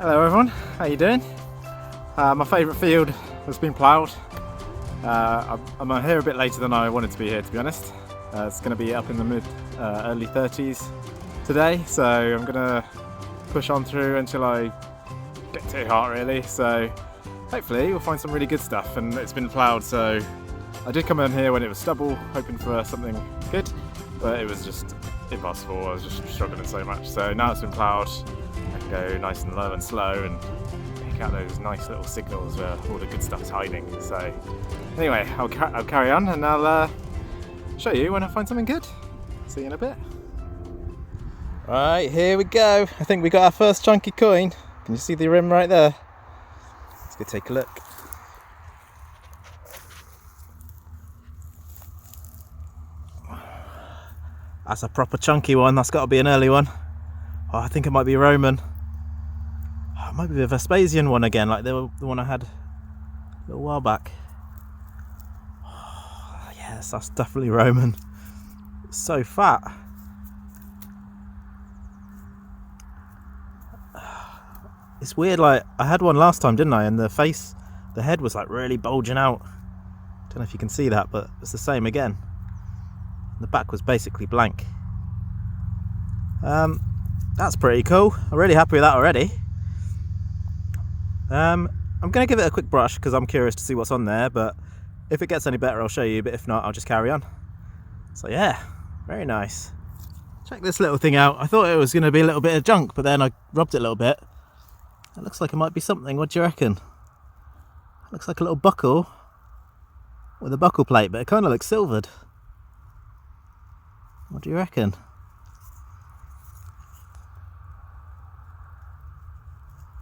Hello everyone, how you doing? My favourite field has been ploughed. I'm here a bit later than I wanted to be here, to be honest. It's going to be up in the early 30s today, so I'm going to push on through until I get too hot really. So hopefully we'll find some really good stuff, and it's been ploughed, so I did come in here when it was stubble hoping for something good, but it was just impossible. I was just struggling so much. So now it's been ploughed, I can go nice and low and slow and pick out those nice little signals where all the good stuff's hiding. So anyway, I'll carry on, and I'll show you when I find something good. See you in a bit. Right, here we go. I think we got our first chunky coin. Can you see the rim right there? Let's go take a look. That's a proper chunky one. That's got to be an early one. Oh, I think it might be Roman. Oh, it might be a Vespasian one again, like the one I had a little while back. Oh, yes, that's definitely Roman. It's so fat. It's weird, like I had one last time, didn't I? And the head was like really bulging out. Don't know if you can see that, but it's the same again. The back was basically blank. That's pretty cool. I'm really happy with that already. I'm going to give it a quick brush because I'm curious to see what's on there, but if it gets any better I'll show you, but if not I'll just carry on. So yeah, very nice. Check this little thing out. I thought it was going to be a little bit of junk, but then I rubbed it a little bit. It looks like it might be something. What do you reckon? It looks like a little buckle with a buckle plate, but it kind of looks silvered. What do you reckon?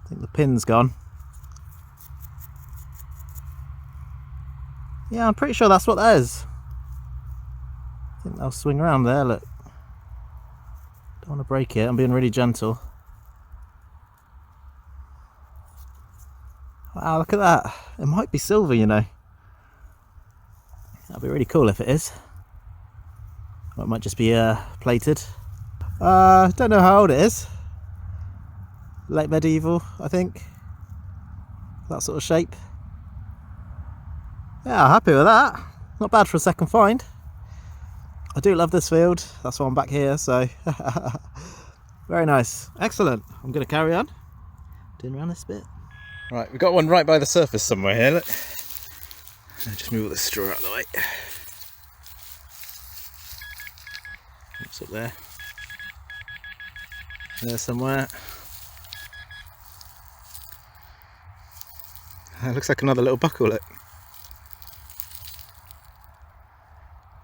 I think the pin's gone. Yeah, I'm pretty sure that's what that is. I think they'll swing around there, look. Don't want to break it, I'm being really gentle. Wow, look at that. It might be silver, you know. That'd be really cool if it is. Or it might just be plated. Don't know how old it is. Late medieval, I think. That sort of shape. Yeah, happy with that. Not bad for a second find. I do love this field. That's why I'm back here, so. Very nice. Excellent. I'm going to carry on. Doing around this bit. Right, we've got one right by the surface somewhere here, look. I'll just move all the straw out of the way. What's up there? There somewhere. It looks like another little buckle, look.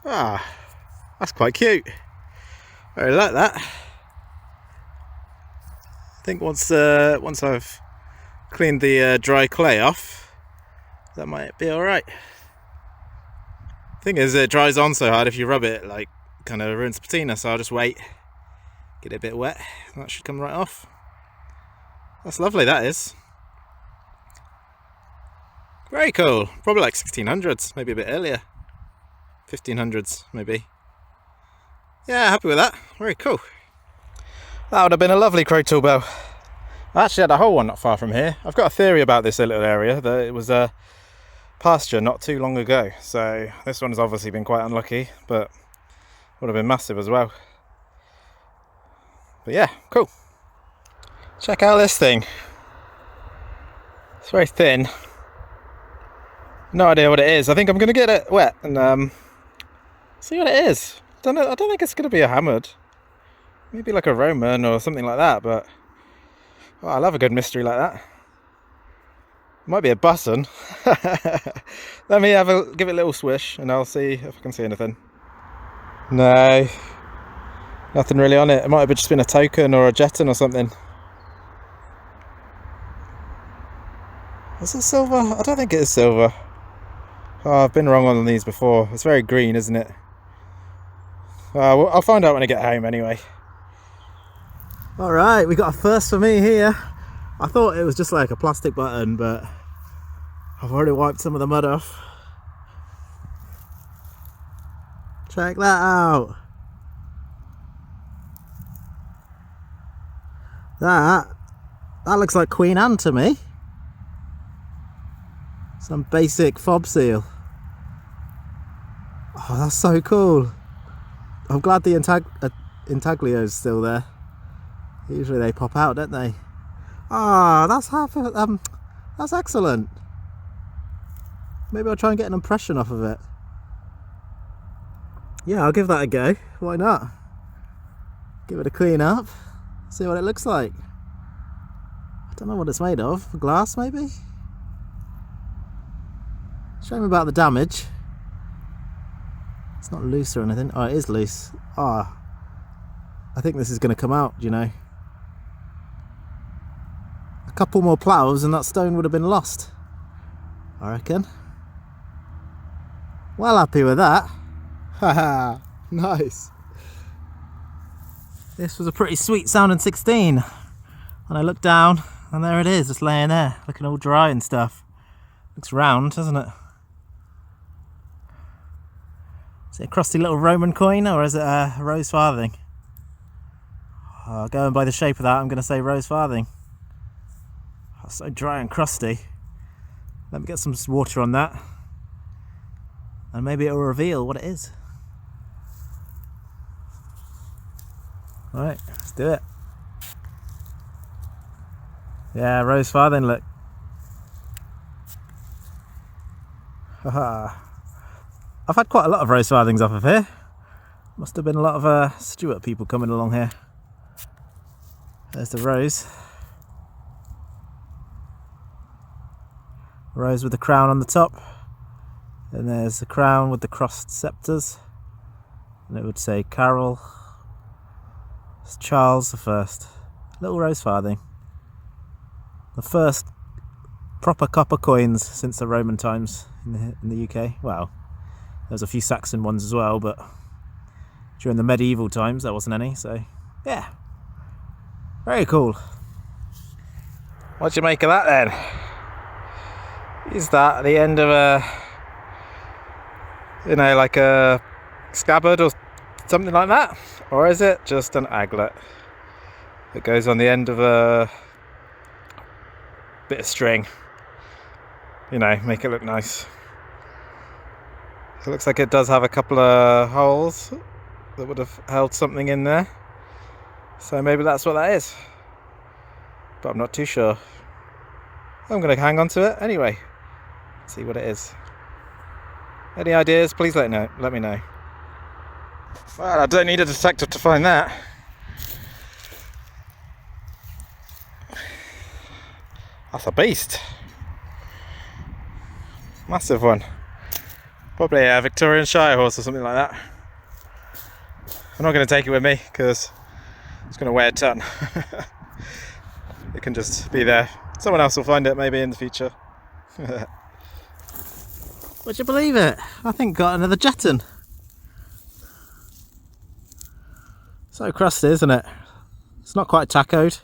Ah, that's quite cute. I really like that. I think once I've cleaned the dry clay off, that might be alright. Thing is, it dries on so hard if you rub it, like, kind of ruins patina, so I'll just wait, get it a bit wet, that should come right off. That's lovely, that is. Very cool. Probably like 1600s, maybe a bit earlier. 1500s, maybe. Yeah, happy with that. Very cool. That would have been a lovely crow bow. I actually had a whole one not far from here. I've got a theory about this little area, that it was a pasture not too long ago. So this one's obviously been quite unlucky, but would have been massive as well. But yeah, cool. Check out this thing. It's very thin. No idea what it is. I think I'm going to get it wet and see what it is. I don't think it's going to be a hammered. Maybe like a Roman or something like that, but oh, I love a good mystery like that. Might be a button. Let me give it a little swish and I'll see if I can see anything. No, nothing really on it. It might have just been a token or a jeton or something. Is it silver? I don't think it is silver. Oh, I've been wrong on these before. It's very green, isn't it? Well, I'll find out when I get home anyway. Alright, we got a first for me here. I thought it was just like a plastic button, but I've already wiped some of the mud off. Check that out. That That looks like Queen Anne to me. Some basic fob seal. Oh, that's so cool. I'm glad the intaglio's still there. Usually they pop out, don't they? Ah, that's excellent. Maybe I'll try and get an impression off of it. Yeah, I'll give that a go. Why not? Give it a clean up. See what it looks like. I don't know what it's made of. Glass, maybe? Shame about the damage. It's not loose or anything. Oh, it is loose. Ah, I think this is going to come out, you know. A couple more ploughs and that stone would have been lost, I reckon. Well happy with that. Haha, nice. This was a pretty sweet sounding 16. And I looked down and there it is, just laying there, looking all dry and stuff. Looks round, doesn't it? Is it a crusty little Roman coin or is it a rose farthing? Going by the shape of that, I'm going to say rose farthing. Oh, so dry and crusty. Let me get some water on that. And maybe it'll reveal what it is. Right, let's do it. Yeah, rose farthing, look. Haha. I've had quite a lot of rose farthings off of here. Must have been a lot of Stuart people coming along here. There's the rose. Rose with the crown on the top. And there's the crown with the crossed sceptres. And it would say Carol. It's Charles the First. Little rose farthing. The first proper copper coins since the Roman times in the UK. Well, there's a few Saxon ones as well, but during the medieval times there wasn't any, so yeah. Very cool. What do you make of that then? Is that the end of a, you know, like a scabbard or something like that? Or is it just an aglet that goes on the end of a bit of string? You know, make it look nice. It looks like it does have a couple of holes that would have held something in there. So maybe that's what that is. But I'm not too sure. I'm going to hang on to it anyway. See what it is. Any ideas? Please let me know. Well, I don't need a detective to find that. That's a beast. Massive one. Probably a Victorian Shire horse or something like that. I'm not going to take it with me because it's going to weigh a ton. It can just be there. Someone else will find it maybe in the future. Would you believe it? I think got another jetton. So crusty, isn't it? It's not quite tacoed.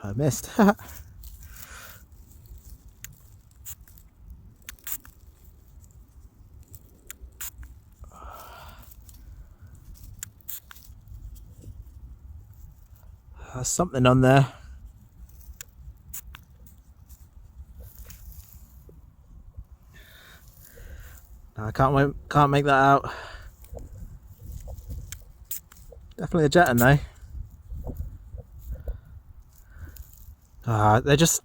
I missed. There's something on there. I can't make that out. Definitely a jetton though. They just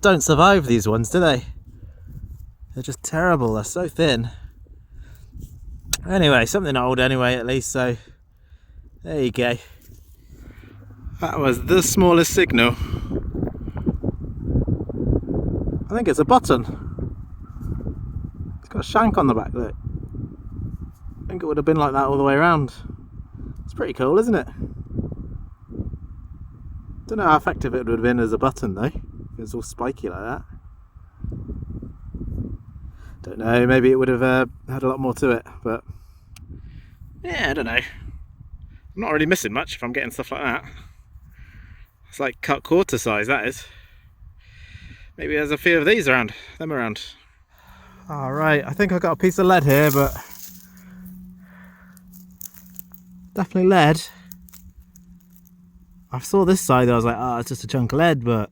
don't survive, these ones, do they? They're just terrible. They're so thin. Anyway, something old anyway, at least. So there you go. That was the smallest signal. I think it's a button. It's got a shank on the back, look. I think it would have been like that all the way around. It's pretty cool, isn't it? Don't know how effective it would have been as a button though. It's all spiky like that. Don't know, maybe it would have had a lot more to it, but yeah, I don't know. I'm not really missing much if I'm getting stuff like that. It's like cut quarter size, that is. Maybe there's a few of these around, them around. Alright, I think I've got a piece of lead here, but definitely lead. I saw this side, I was like, oh, it's just a chunk of lead, but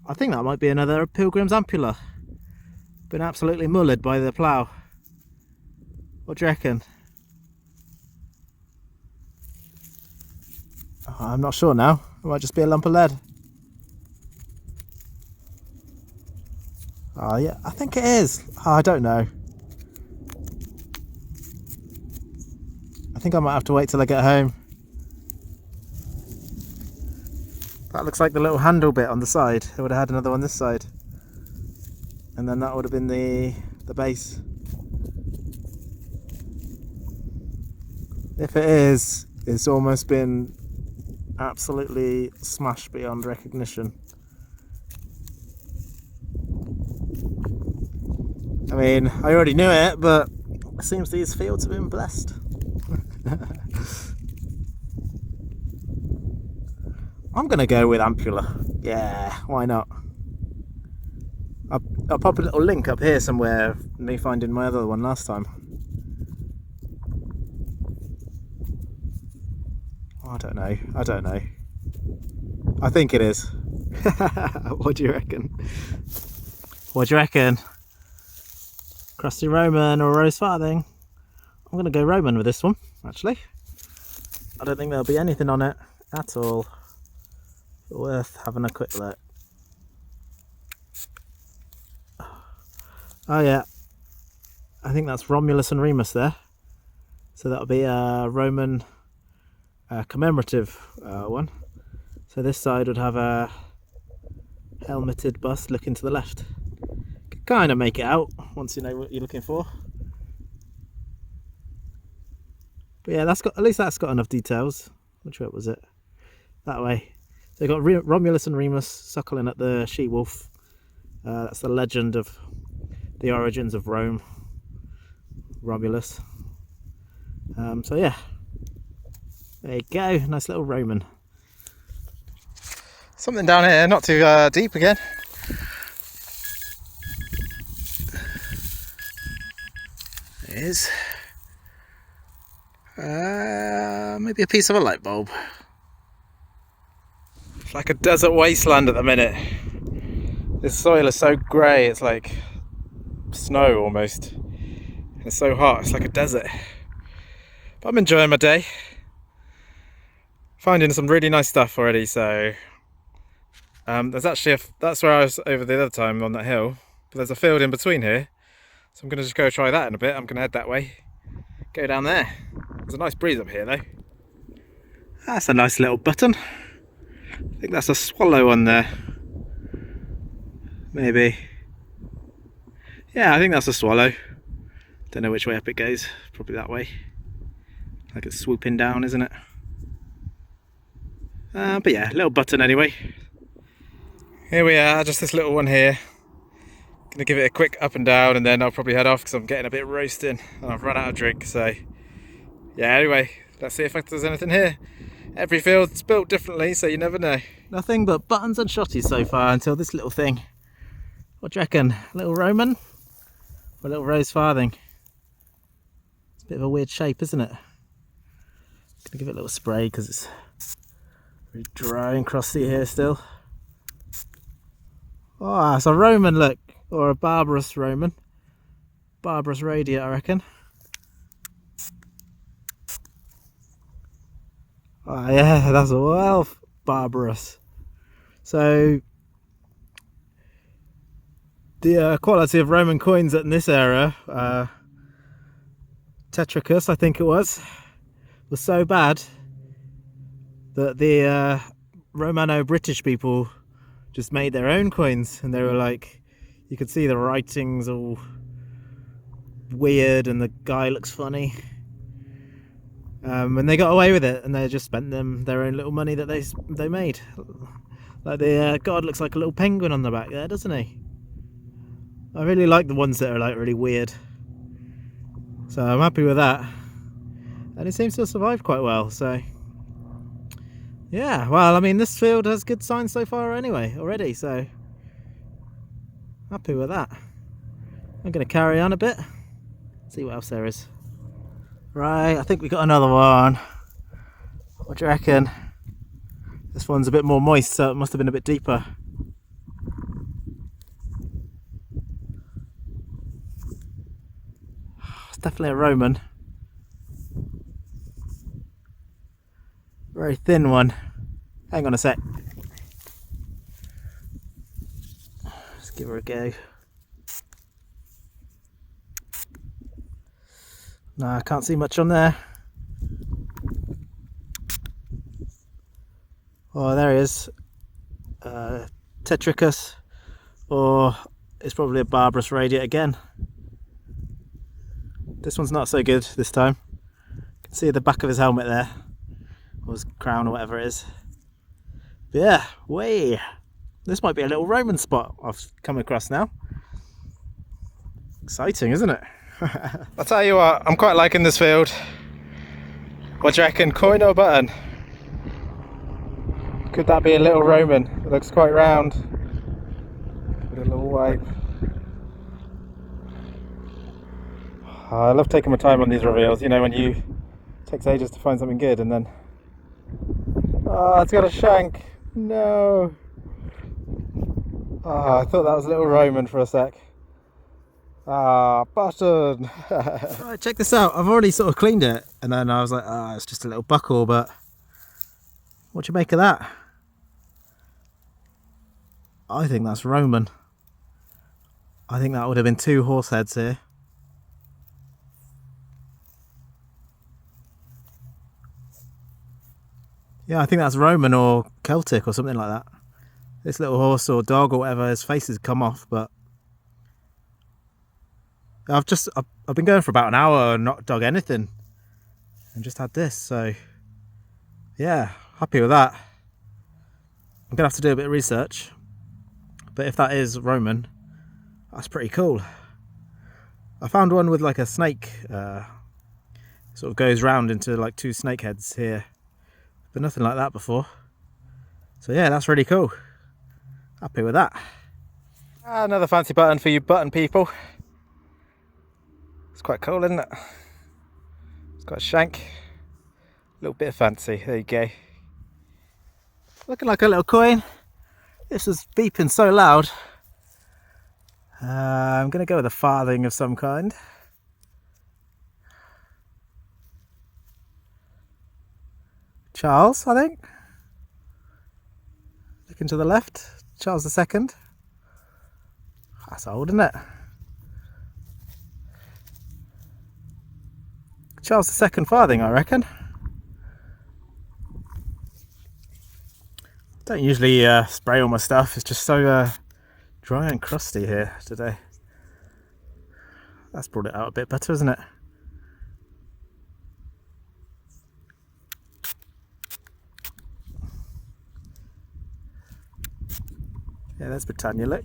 I think that might be another Pilgrim's Ampulla. Been absolutely mullered by the plough. What do you reckon? Oh, I'm not sure now. It might just be a lump of lead. Oh yeah, I think it is. Oh, I don't know. I think I might have to wait till I get home. That looks like the little handle bit on the side. I would have had another one this side. And then that would have been the base. If it is, it's almost been absolutely smashed beyond recognition. I mean, I already knew it, but it seems these fields have been blessed. I'm gonna go with Ampulla. Yeah, why not? I'll pop a little link up here somewhere of me finding my other one last time. I don't know. I think it is. What do you reckon? What do you reckon? Crusty Roman or Rose Farthing? I'm gonna go Roman with this one, actually. I don't think there'll be anything on it at all worth having a quick look. Oh yeah, I think that's Romulus and Remus there. So that'll be a Roman commemorative one. So this side would have a helmeted bust looking to the left. Could kind of make it out once you know what you're looking for. But yeah, at least that's got enough details. Which way was it? That way. So you've got Romulus and Remus suckling at the she-wolf. That's the legend of the origins of Rome. Romulus. So yeah. There you go. Nice little Roman. Something down here, not too deep again. It is. Maybe a piece of a light bulb. It's like a desert wasteland at the minute. This soil is so grey, it's like snow almost. It's so hot, it's like a desert. But I'm enjoying my day. Finding some really nice stuff already, so there's actually that's where I was over the other time on that hill, but there's a field in between here, so I'm going to just go try that in a bit. I'm going to head that way, go down there. There's a nice breeze up here though. That's a nice little button. I think that's a swallow on there, maybe. Yeah, I think that's a swallow. Don't know which way up it goes, probably that way, like it's swooping down, isn't it? But yeah, little button anyway. Here we are, just this little one here. Gonna give it a quick up and down and then I'll probably head off because I'm getting a bit roasting and I've run out of drink, so yeah, anyway, let's see if there's anything here. Every field's built differently, so you never know. Nothing but buttons and shotties so far until this little thing. What do you reckon? A little Roman or a little Rose Farthing? It's a bit of a weird shape, isn't it? Gonna give it a little spray because it's really dry and crusty here still. Oh, it's a Roman, look, or a barbarous Roman. Barbarous radiate, I reckon. Oh yeah, that's well barbarous. So the quality of Roman coins in this era, Tetricus I think it was so bad that the Romano-British people just made their own coins, and they were like, you could see the writings all weird and the guy looks funny. And they got away with it, and they just spent their own little money that they made. Like the god looks like a little penguin on the back there, doesn't he? I really like the ones that are like really weird. So I'm happy with that. And it seems to have survived quite well, so yeah, well, I mean, this field has good signs so far anyway, already, so happy with that. I'm going to carry on a bit, see what else there is. Right, I think we got another one. What do you reckon? This one's a bit more moist, so it must have been a bit deeper. It's definitely a Roman. Very thin one. Hang on a sec. Let's give her a go. No, I can't see much on there. Oh, there he is. Tetricus, or it's probably a barbarous radiate again. This one's not so good this time. You can see the back of his helmet there, or his crown, or whatever it is. But yeah, way. This might be a little Roman spot I've come across now. Exciting, isn't it? I'll tell you what, I'm quite liking this field. What do you reckon, coin or button? Could that be a little Roman? It looks quite round. With a little wipe. Oh, I love taking my time on these reveals, you know, when it takes ages to find something good and then... Oh, it's got a shank. No. Oh, I thought that was a little Roman for a sec. Ah, button. Right, check this out. I've already sort of cleaned it, and then I was like, ah, it's just a little buckle, but what do you make of that? I think that's Roman. I think that would have been 2 horse heads here. Yeah, I think that's Roman or Celtic or something like that. This little horse or dog or whatever, his face has come off, but I've been going for about an hour and not dug anything and just had this, so yeah, happy with that. I'm gonna have to do a bit of research, but if that is Roman, that's pretty cool. I found one with like a snake, sort of goes round into like 2 snake heads here, but nothing like that before. So yeah, that's really cool. Happy with that. Another fancy button for you button people. It's quite cool, isn't it? It's got a shank, a little bit of fancy. There you go. Looking like a little coin. This is beeping so loud. I'm going to go with a farthing of some kind. Charles, I think. Looking to the left, Charles II. That's old, isn't it? Charles II farthing, I reckon. Don't usually spray all my stuff, it's just so dry and crusty here today. That's brought it out a bit better, isn't it? Yeah, there's Britannia, look.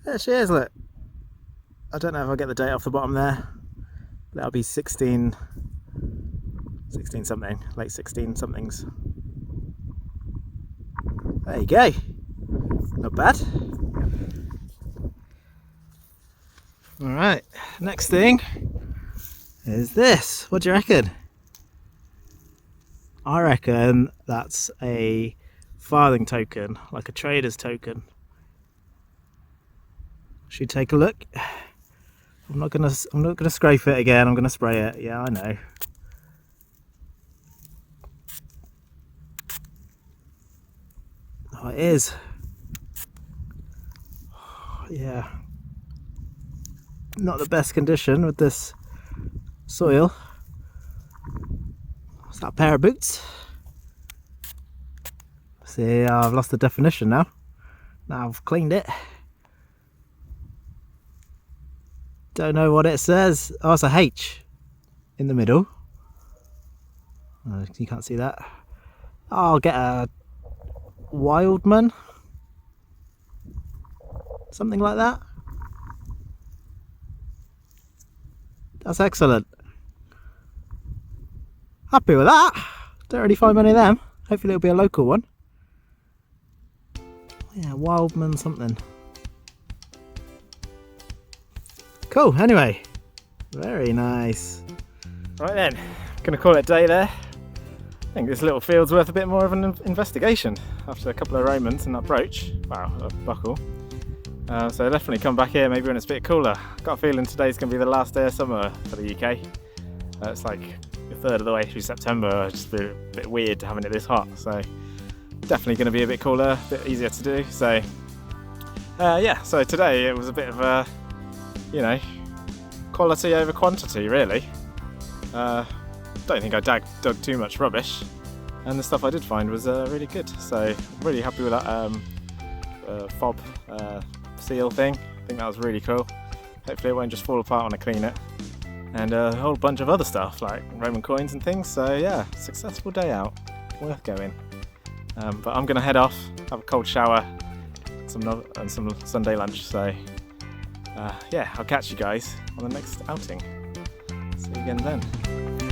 There she is, look. I don't know if I'll get the date off the bottom there. That'll be 16 something, late 16 somethings. There you go. Not bad. Alright, next thing is this. What do you reckon? I reckon that's a farthing token, like a trader's token. Should we take a look? I'm not gonna scrape it again, I'm gonna spray it. Yeah, I know. Oh, it is. Yeah. Not the best condition with this soil. What's that, pair of boots? See, I've lost the definition now. Now I've cleaned it. Don't know what it says. Oh, it's a H in the middle. You can't see that. I'll get a Wildman. Something like that. That's excellent. Happy with that. Don't really find many of them. Hopefully it'll be a local one. Yeah, Wildman something. Cool, anyway. Very nice. Right then, gonna call it a day there. I think this little field's worth a bit more of an investigation after a couple of Romans and that brooch. Wow, a buckle. So definitely come back here maybe when it's a bit cooler. Got a feeling today's going to be the last day of summer for the UK. It's like a third of the way through September. It's just a bit weird having it this hot. So definitely going to be a bit cooler, a bit easier to do. So yeah, so today it was a bit of a, you know, quality over quantity really. Don't think I dug too much rubbish, and the stuff I did find was really good. So really happy with that fob seal thing. I think that was really cool. Hopefully it won't just fall apart when I clean it. And a whole bunch of other stuff like Roman coins and things. So yeah, successful day out, worth going. But I'm gonna head off, have a cold shower, and some Sunday lunch. So yeah, I'll catch you guys on the next outing. See you again then.